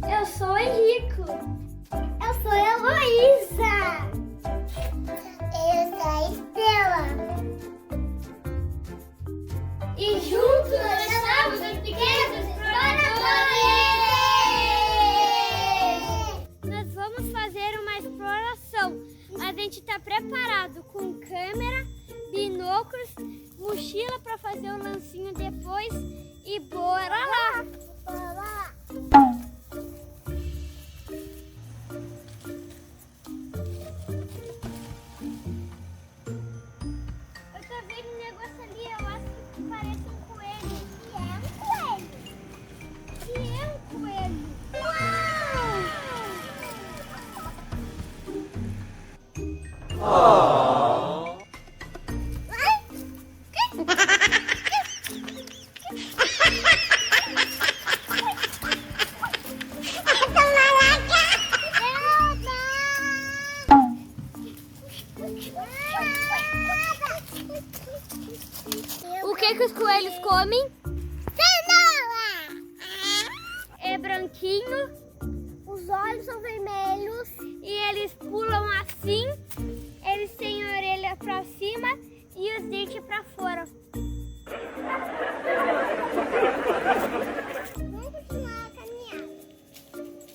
Eu sou o Henrico. Eu sou a Heloísa. Eu sou a Estela. E juntos nós somos os pequenos exploradores! Nós vamos fazer uma exploração. A gente está preparado com câmera, binóculos, mochila para fazer o lancinho depois e bora lá! Bora lá. Eu tô vendo um negócio ali, eu acho que parece um coelho. E é um coelho. E é um coelho. O que os coelhos comem? Cenoura. É branquinho Os olhos são vermelhos. e eles pulam assim. Eles têm a orelha pra cima e os dentes pra fora. Vamos continuar a caminhada.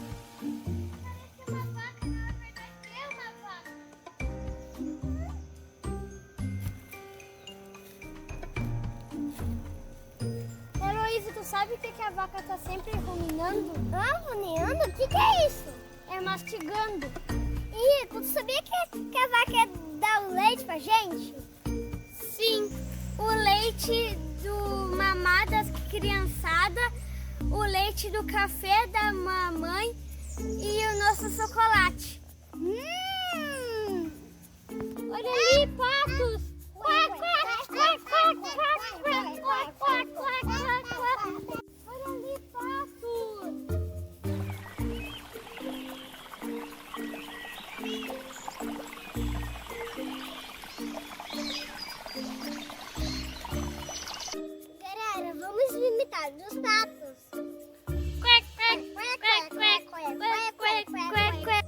Parece uma vaca, na verdade é uma vaca. Heloísa, tu sabe o que a vaca tá sempre ruminando? Ruminando? O que é isso? É mastigando. Ih, tu sabia que a vaca dá o leite pra gente? Sim, o leite do mamar das criançadas, o leite do café da mamãe e o nosso chocolate. Olha ali, patos! Quack, quack, quack, quack, quack, quack, quack, quack, quack, quack, quack. Olha ali, patos! Galera, vamos imitar os patos. Quack, quack, quack, quack, quack, quack, quack, quack, quack.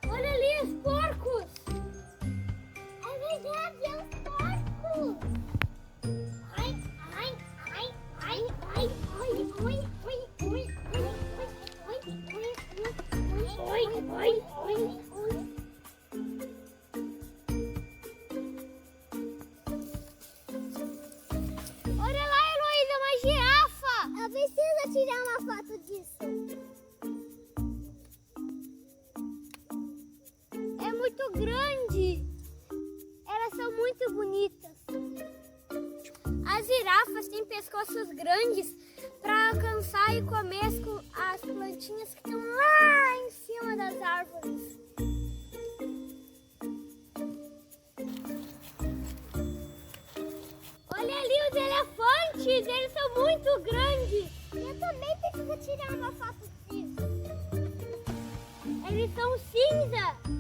Olha ali os porcos! É verdade, é os porcos. Ai, ai, ai, ai, ai, ai, oi, oi, oi, oi, oi, oi, oi, oi, oi. Olha lá, Heloísa, uma girafa! Eu preciso tirar uma foto disso. É muito grande. Elas são muito bonitas. As girafas têm pescoços grandes para alcançar e comer as plantinhas que estão lá em cima das árvores. Olha ali os elefantes, eles são muito grandes. Eu também preciso tirar uma foto disso. Eles são cinza.